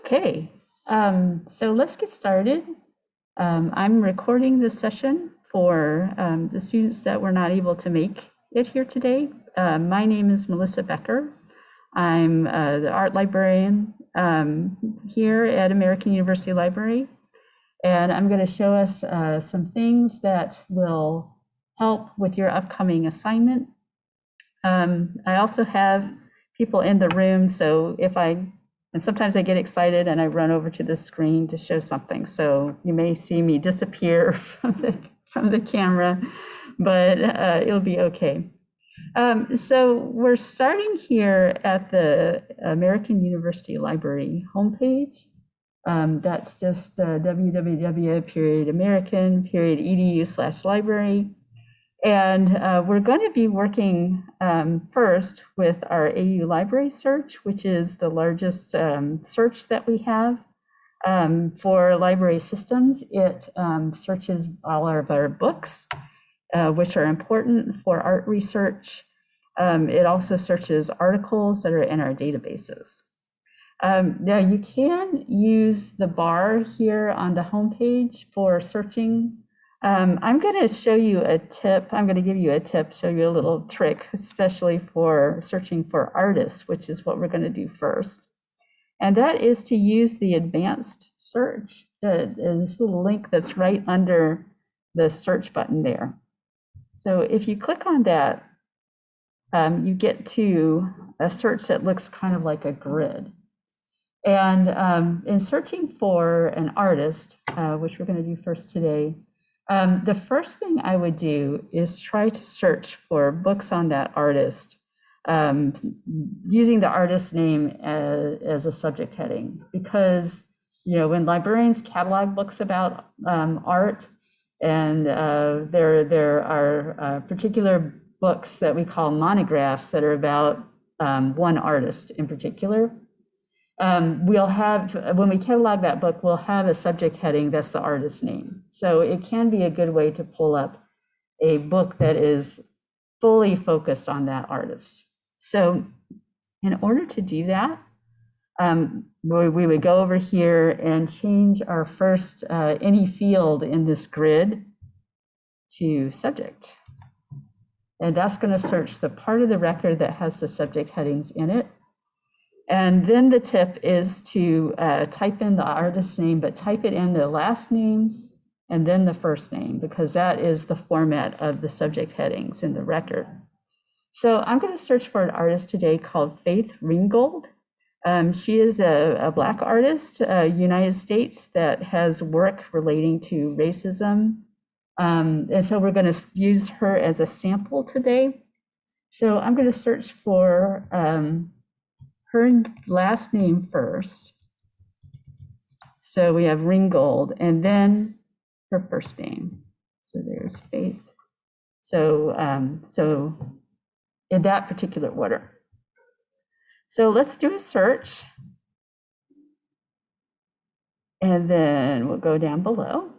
Okay, so let's get started. I'm recording this session for the students that were not able to make it here today. My name is Melissa Becher. I'm the art librarian here at American University Library, and I'm going to show us some things that will help with your upcoming assignment. I also have people in the room, so and sometimes I get excited and I run over to the screen to show something. So you may see me disappear from the camera, but it'll be okay. So we're starting here at the American University Library homepage. That's just www.american.edu/library. And we're going to be working first with our AU Library Search, which is the largest search that we have for library systems. It searches all of our books, which are important for art research. It also searches articles that are in our databases. Now you can use the bar here on the homepage for searching. I'm going to show you a tip. I'm going to give you a tip, show you a little trick, especially for searching for artists, which is what we're going to do first. And that is to use the advanced search, this little link that's right under the search button there. So if you click on that, you get to a search that looks kind of like a grid. And in searching for an artist, which we're going to do first today, the first thing I would do is try to search for books on that artist using the artist name as a subject heading, because when librarians catalog books about art, and there are particular books that we call monographs that are about one artist in particular. We'll have, when we catalog that book, we'll have a subject heading that's the artist's name. So it can be a good way to pull up a book that is fully focused on that artist. So in order to do that, we would go over here and change our first any field in this grid to subject. And that's going to search the part of the record that has the subject headings in it. And then the tip is to type in the artist's name, but type it in the last name and then the first name, because that is the format of the subject headings in the record. So I'm going to search for an artist today called Faith Ringgold. She is a Black artist, United States, that has work relating to racism. And so we're going to use her as a sample today. So I'm going to search for her last name first. So we have Ringgold, and then her first name. So there's Faith. So in that particular order. So let's do a search. And then we'll go down below.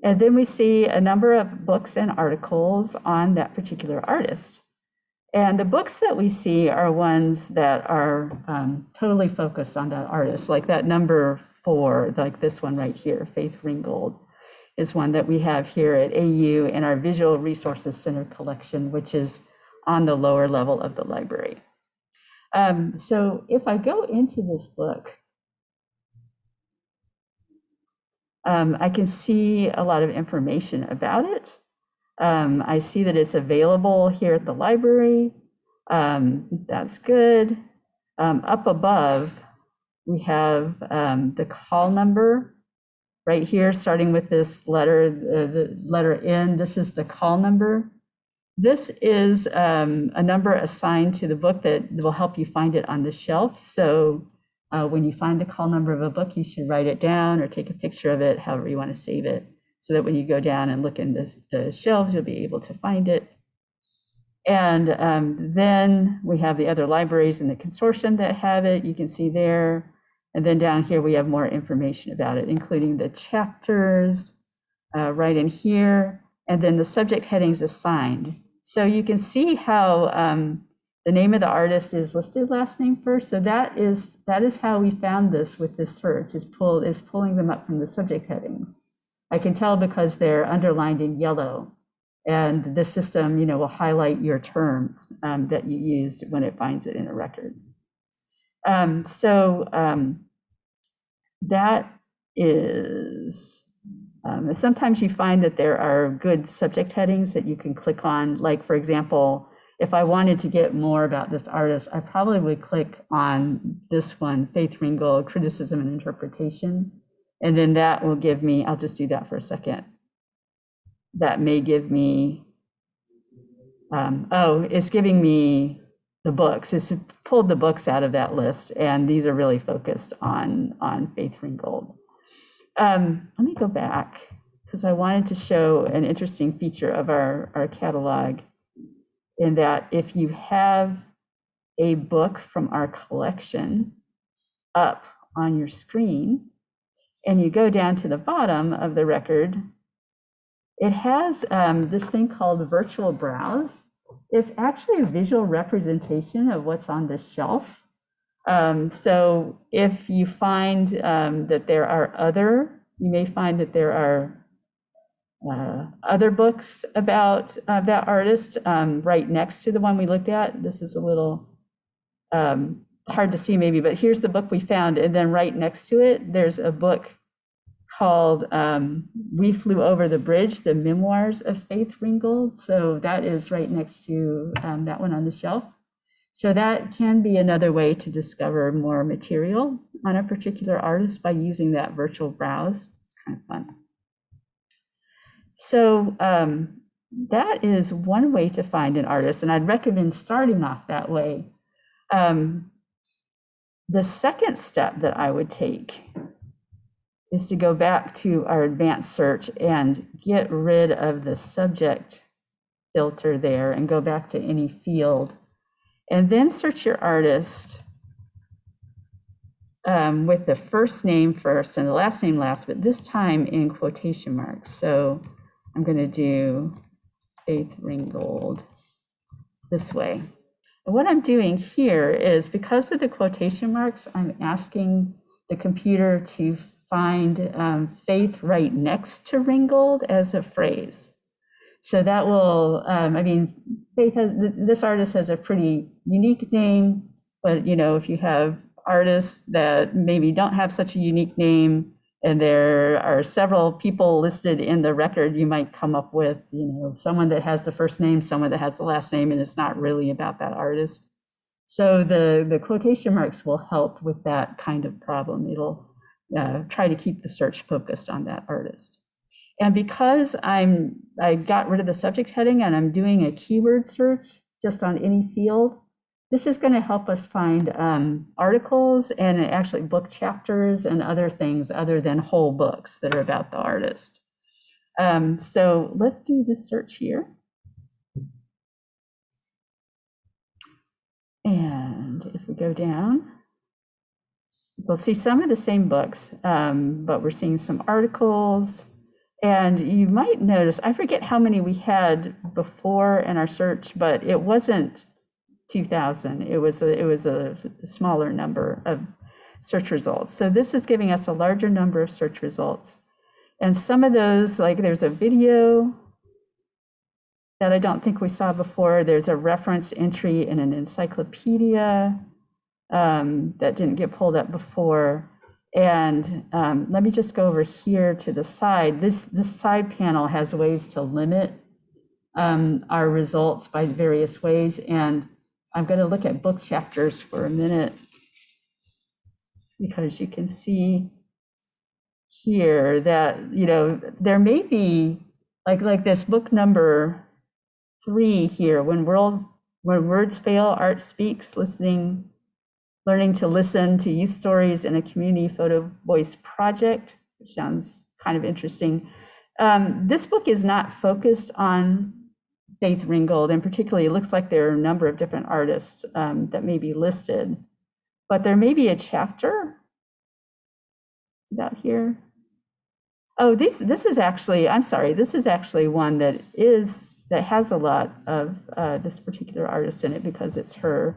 And then we see a number of books and articles on that particular artist. And the books that we see are ones that are totally focused on that artist, like that number 4, like this one right here, Faith Ringgold, is one that we have here at AU in our Visual Resources Center collection, which is on the lower level of the library. So if I go into this book, I can see a lot of information about it. I see that it's available here at the library. That's good. Up above, we have the call number right here, starting with this letter, the letter N. This is the call number. This is a number assigned to the book that will help you find it on the shelf. So when you find the call number of a book, you should write it down or take a picture of it, however you want to save it, so that when you go down and look in the shelves, you'll be able to find it. And then we have the other libraries in the consortium that have it. You can see there. And then down here, we have more information about it, including the chapters right in here, and then the subject headings assigned. So you can see how the name of the artist is listed last name first. So that is how we found this with this search, is pulling them up from the subject headings. I can tell because they're underlined in yellow, and the system, will highlight your terms that you used when it finds it in a record. That is, sometimes you find that there are good subject headings that you can click on. Like, for example, if I wanted to get more about this artist, I probably would click on this one, Faith Ringgold, Criticism and Interpretation. And then that will give me, I'll just do that for a second. That may give me, it's giving me the books. It's pulled the books out of that list, and these are really focused on Faith Ringgold. Let me go back, because I wanted to show an interesting feature of our catalog, in that if you have a book from our collection up on your screen, and you go down to the bottom of the record, it has this thing called virtual browse. It's actually a visual representation of what's on the shelf. So if you find that there are you may find that there are other books about that artist right next to the one we looked at. This is a little hard to see maybe, but here's the book we found. And then right next to it, there's a book called We Flew Over the Bridge, The Memoirs of Faith Ringgold. So that is right next to that one on the shelf. So that can be another way to discover more material on a particular artist by using that virtual browse. It's kind of fun. So that is one way to find an artist, and I'd recommend starting off that way. The second step that I would take is to go back to our advanced search and get rid of the subject filter there and go back to any field, and then search your artist with the first name first and the last name last, but this time in quotation marks. So I'm going to do Faith Ringgold this way. And what I'm doing here is, because of the quotation marks, I'm asking the computer to find Faith right next to Ringgold as a phrase. So that will, Faith this artist has a pretty unique name, but if you have artists that maybe don't have such a unique name, and there are several people listed in the record, you might come up with, someone that has the first name, someone that has the last name, and it's not really about that artist. So the quotation marks will help with that kind of problem. It'll try to keep the search focused on that artist. And because I got rid of the subject heading and I'm doing a keyword search just on any field, this is going to help us find articles and actually book chapters and other things other than whole books that are about the artist. So let's do this search here. And if we go down, we'll see some of the same books, but we're seeing some articles. And you might notice, I forget how many we had before in our search, but it wasn't 2,000. It was a smaller number of search results. So this is giving us a larger number of search results. And some of those, like there's a video that I don't think we saw before. There's a reference entry in an encyclopedia that didn't get pulled up before. And let me just go over here to the side. This side panel has ways to limit our results by various ways. And I'm going to look at book chapters for a minute, because you can see here that, there may be like this book number 3 here, when words fail, art speaks, learning to listen to youth stories in a community photo voice project, which sounds kind of interesting. This book is not focused on Faith Ringgold, and particularly it looks like there are a number of different artists that may be listed, but there may be a chapter about here. Oh, this is actually, I'm sorry, this is actually one that is that has a lot of this particular artist in it because it's her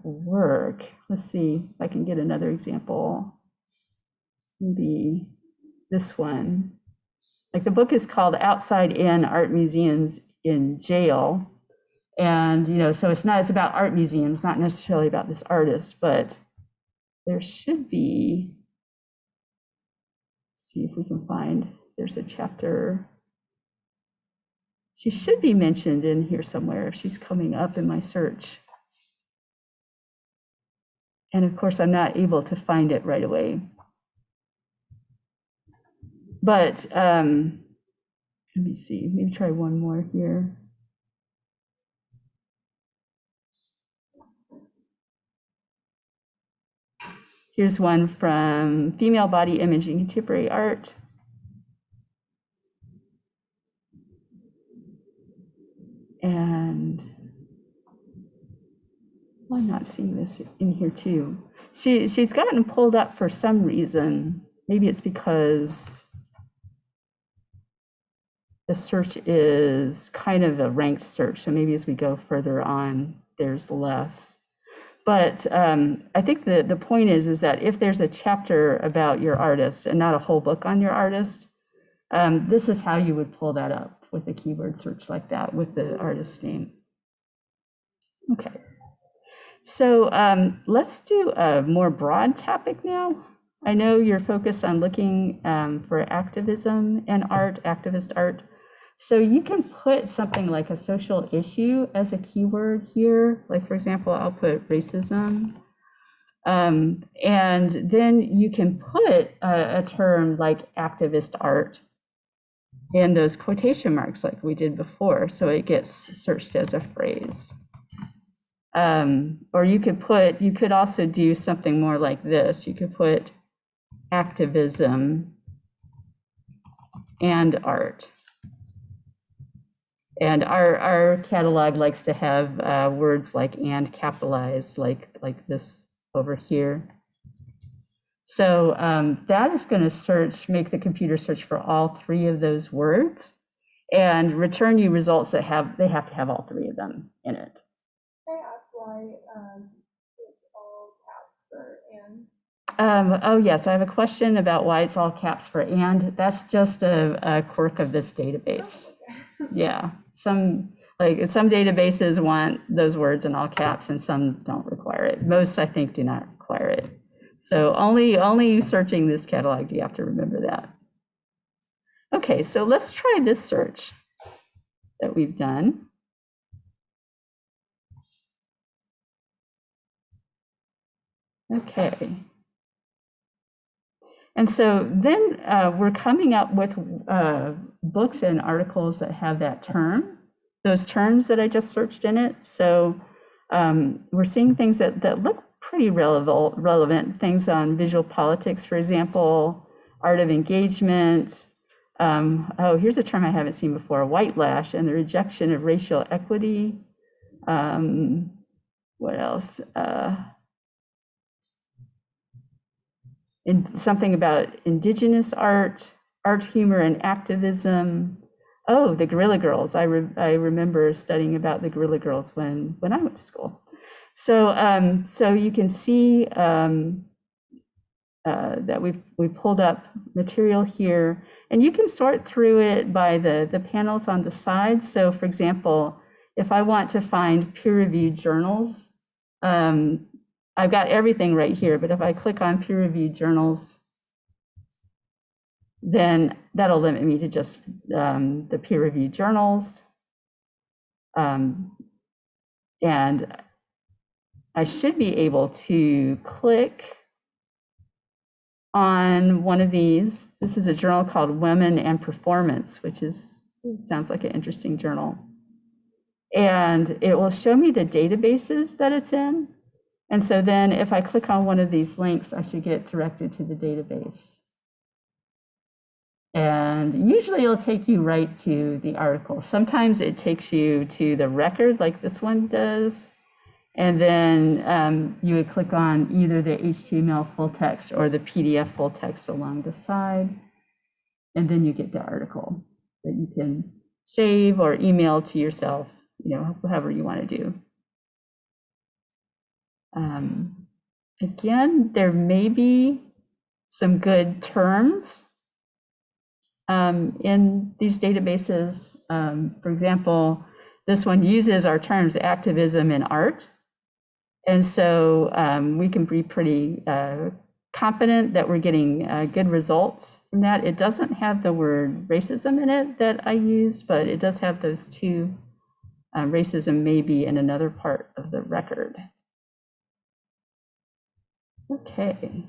work. Let's see if I can get another example. Maybe this one. Like the book is called Outside In Art Museums in Jail. And, you know, so it's about art museums, not necessarily about this artist, but there should be, let's see if we can find, there's a chapter. She should be mentioned in here somewhere if she's coming up in my search. And of course, I'm not able to find it right away. But let me see, maybe try one more here. Here's one from Female Body Image in Contemporary Art. And well, I'm not seeing this in here too. She's gotten pulled up for some reason. Maybe it's because the search is kind of a ranked search. So maybe as we go further on, there's less. But I think the point is that if there's a chapter about your artist and not a whole book on your artist, this is how you would pull that up with a keyword search like that with the artist's name. Okay, so let's do a more broad topic now. I know you're focused on looking for activism and art, activist art. So you can put something like a social issue as a keyword here. Like, for example, I'll put racism. And then you can put a term like activist art in those quotation marks like we did before. So it gets searched as a phrase. Or you could also do something more like this. You could put activism and art. And our catalog likes to have words like and capitalized, like this over here. So that is going to make the computer search for all three of those words and return you results that they have to have all three of them in it. Can I ask why it's all caps for and? Oh yes, I have a question about why it's all caps for and. That's just a quirk of this database. Oh, okay. Yeah, some databases want those words in all caps and some don't require it. Most, I think, do not require it. So only searching this catalog do you have to remember that. Okay, so let's try this search that we've done. Okay. And so then we're coming up with books and articles that have that term, those terms that I just searched in it. So we're seeing things that look pretty relevant, things on visual politics, for example, art of engagement. Oh, here's a term I haven't seen before, whitelash and the rejection of racial equity. What else? Something about indigenous art, humor, and activism. Oh, the Guerrilla Girls. I remember studying about the Guerrilla Girls when I went to school. So so you can see that we pulled up material here, and you can sort through it by the panels on the side. So for example, if I want to find peer-reviewed journals, I've got everything right here, but if I click on peer-reviewed journals, then that'll limit me to just the peer-reviewed journals. And I should be able to click on one of these. This is a journal called Women and Performance, which sounds like an interesting journal. And it will show me the databases that it's in. And so then if I click on one of these links, I should get directed to the database. And usually it'll take you right to the article. Sometimes it takes you to the record like this one does. And then you would click on either the HTML full text or the PDF full text along the side. And then you get the article. that you can save or email to yourself, however you want to do. Again, there may be some good terms in these databases. For example, this one uses our terms activism and art. And so we can be pretty confident that we're getting good results from that. It doesn't have the word racism in it that I use, but it does have those two. Racism may be in another part of the record. Okay.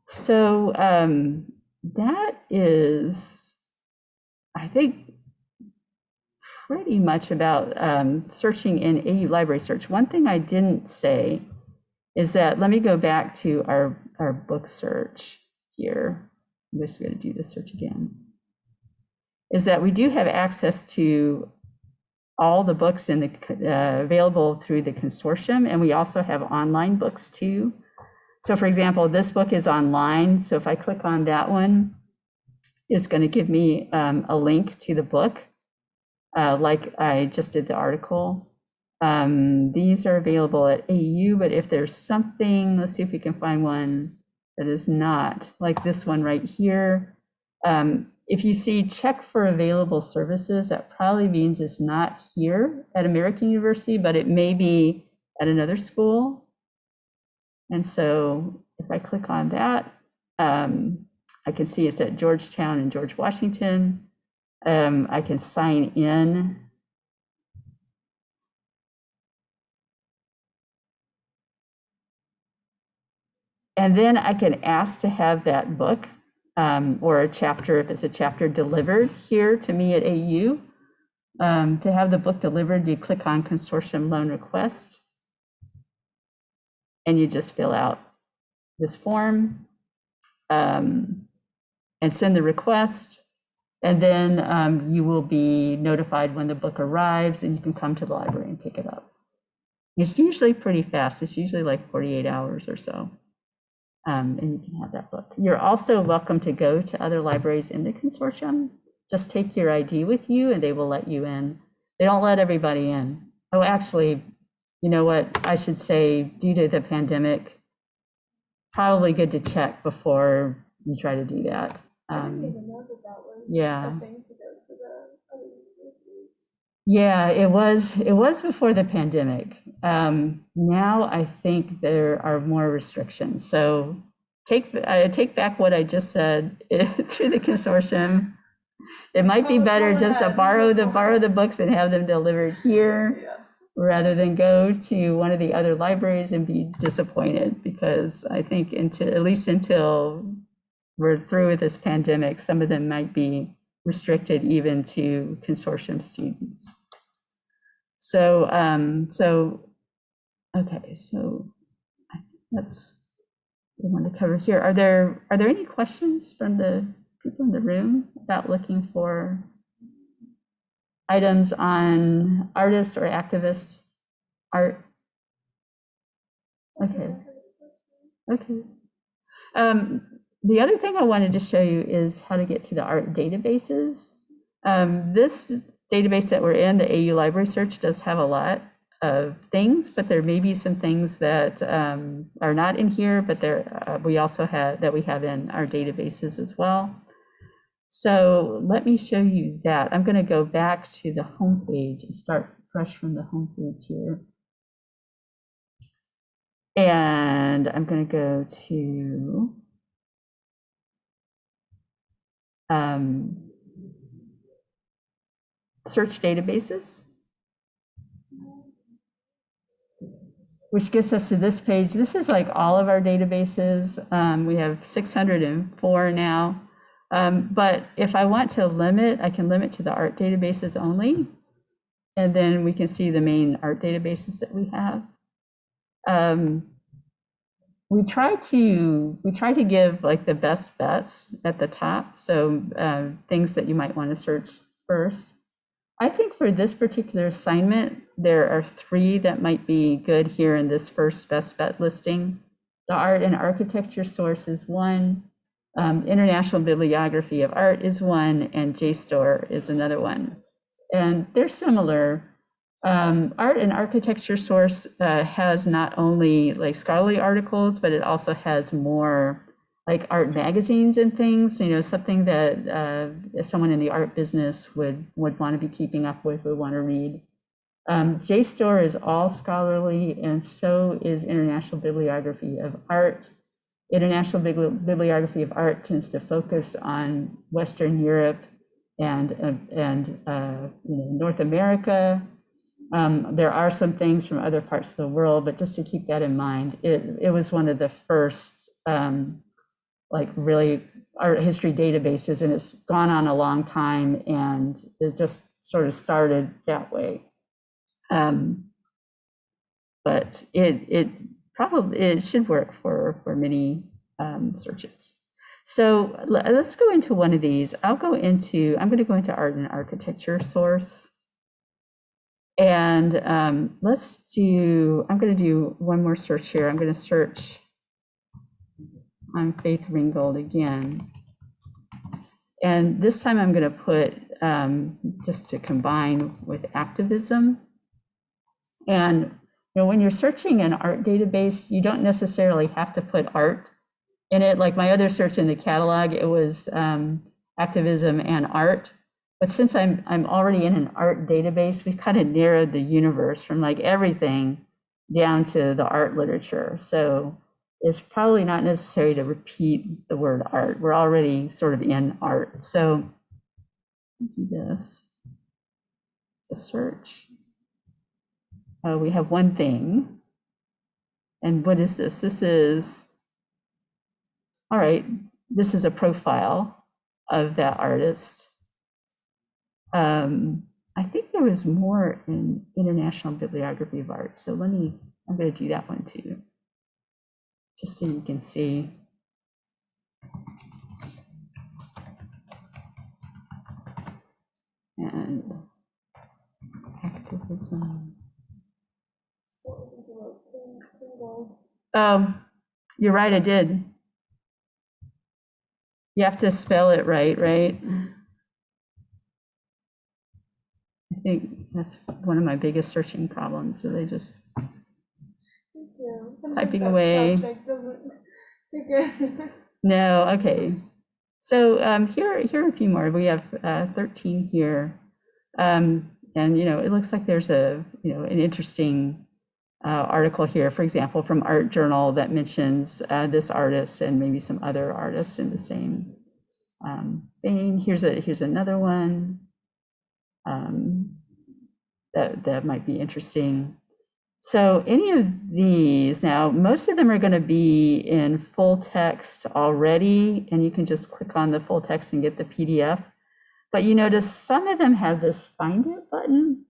So that is, I think, pretty much about searching in AU Library Search. One thing I didn't say is that, let me go back to our book search here. I'm just going to do the search again. Is that we do have access to all the books in the available through the consortium, and we also have online books too. So for example, this book is online. So if I click on that one, it's going to give me a link to the book, like I just did the article. These are available at AU, but if there's something, let's see if we can find one that is not, like this one right here. If you see check for available services, that probably means it's not here at American University, but it may be at another school. And so if I click on that, I can see it's at Georgetown and George Washington. I can sign in. And then I can ask to have that book or a chapter, if it's a chapter, delivered here to me at AU. To have the book delivered, you click on Consortium Loan Request, and you just fill out this form and send the request. And then you will be notified when the book arrives, and you can come to the library and pick it up. It's usually pretty fast. It's usually like 48 hours or so. And you can have that book. You're also welcome to go to other libraries in the consortium. Just take your ID with you and they will let you in. They don't let everybody in. Oh, actually, you know what? I should say, due to the pandemic, probably good to check before you try to do that. I didn't even know that was yeah. a thing to go to the other universities. Yeah, it was before the pandemic. Now I think there are more restrictions. So I take back what I just said through the consortium. It might be better just to borrow the books and have them delivered here rather than go to one of the other libraries and be disappointed, because I think at least until we're through with this pandemic, some of them might be restricted even to consortium students. So, okay, so I think that's what I want to cover here. Are there any questions from the people in the room about looking for items on artists or activist art? Okay. Okay. The other thing I wanted to show you is how to get to the art databases. This database that we're in, the AU Library Search, does have a lot of things, but there may be some things that are not in here, but we also have in our databases as well. So let me show you that. I'm going to go back to the home page and start fresh from the home page here. And I'm going to go to search databases, which gets us to this page. This is like all of our databases. We have 604 now. But if I want to limit, I can limit to the art databases only. And then we can see the main art databases that we have. We try to give like the best bets at the top. So things that you might want to search first. I think for this particular assignment, there are 3 that might be good here in this first best bet listing. The art and architecture source is 1. International Bibliography of Art is one, and JSTOR is another one. And they're similar. Art and Architecture Source has not only like scholarly articles, but it also has more like art magazines and things, something that someone in the art business would want to be keeping up with, would want to read. JSTOR is all scholarly, and so is International Bibliography of Art. International Bibliography of Art tends to focus on Western Europe and North America. There are some things from other parts of the world, but just to keep that in mind, it was one of the first like really art history databases, and it's gone on a long time, and it just sort of started that way. But it should work for many searches. So let's go into one of these. I'm going to go into Art and Architecture Source. And I'm going to do one more search here. I'm going to search on Faith Ringgold again. And this time I'm going to put, just to combine with activism. And when you're searching an art database, you don't necessarily have to put art in it. Like my other search in the catalog, it was activism and art. But since I'm already in an art database, we've kind of narrowed the universe from like everything down to the art literature. So it's probably not necessary to repeat the word art. We're already sort of in art. So do this, the search. We have one thing. And what is this? This is, all right, this is a profile of that artist. I think there was more in International Bibliography of Art. So I'm going to do that one too, just so you can see. And activism. You're right, I did. You have to spell it right? I think that's one of my biggest searching problems. So they just typing away. No, okay. So here are a few more. We have 13 here, and it looks like there's an interesting article here, for example, from Art Journal that mentions this artist and maybe some other artists in the same vein. Here's another one that might be interesting. So any of these, now most of them are going to be in full text already, and you can just click on the full text and get the PDF. But you notice some of them have this Find It button.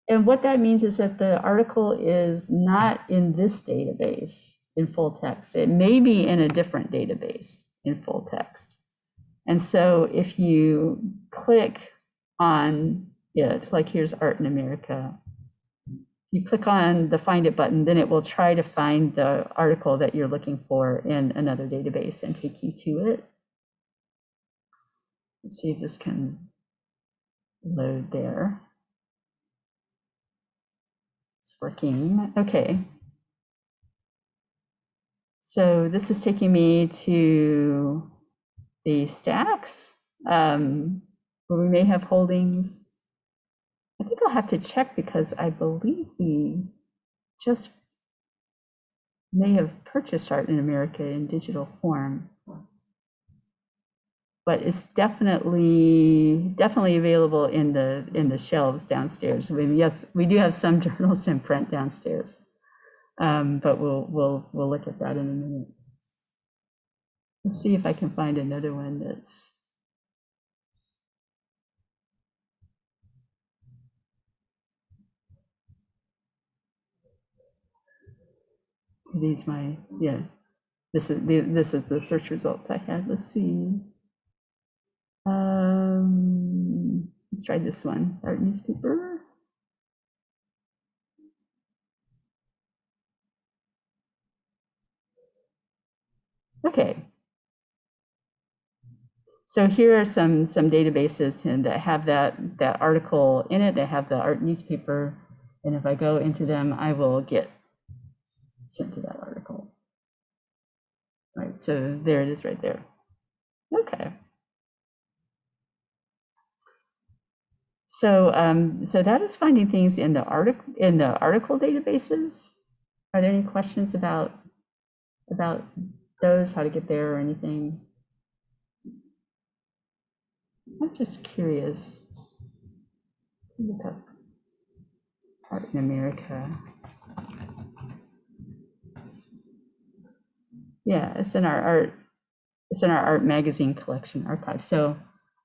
And what that means is that the article is not in this database in full text. It may be in a different database in full text. And so if you click on it, like here's Art in America, you click on the Find It button, then it will try to find the article that you're looking for in another database and take you to it. Let's see if this can load there. It's working. Okay. So this is taking me to the stacks where we may have holdings. I think I'll have to check because I believe we just may have purchased Art in America in digital form. But it's definitely available in the shelves downstairs. I mean, yes, we do have some journals in print downstairs, but we'll look at that in a minute. Let's see if I can find another one that's. These This is the search results I had. Let's see. Let's try this one, Art Newspaper. Okay. So here are some databases and that have that article in it. They have the art newspaper, and if I go into them, I will get sent to that article. Right, so there it is right there. Okay. So so that is finding things in the article databases. Are there any questions about those, how to get there or anything? I'm just curious. Look up Art in America. Yeah, it's in our art magazine collection archive. So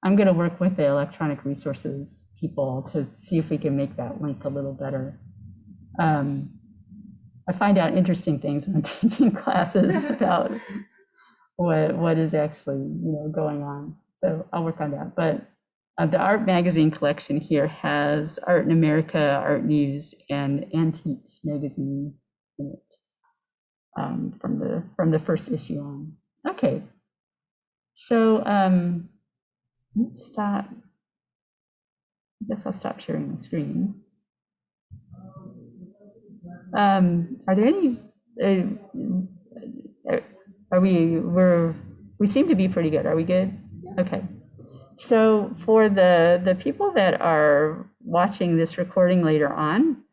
I'm going to work with the electronic resources people to see if we can make that link a little better. I find out interesting things when I'm teaching classes about what is actually going on. So I'll work on that. But the art magazine collection here has Art in America, Art News, and Antiques magazine in it. From the first issue on. Okay, so let's stop. I guess I'll stop sharing my screen. Are there any? Are we seem to be pretty good. Are we good? Okay. So for the people that are watching this recording later on,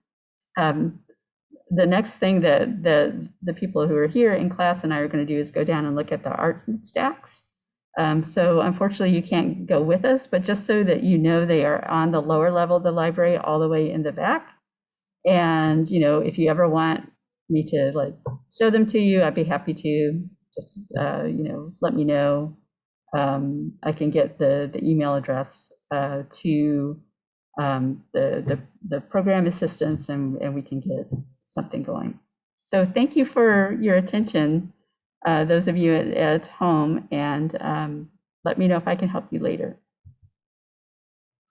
the next thing that the people who are here in class and I are going to do is go down and look at the art stacks. So unfortunately you can't go with us, but just so that you know, they are on the lower level of the library all the way in the back. And if you ever want me to like show them to you, I'd be happy to. Just let me know. I can get the email address to the program assistants, and we can get something going. So thank you for your attention, those of you at home, and let me know if I can help you later.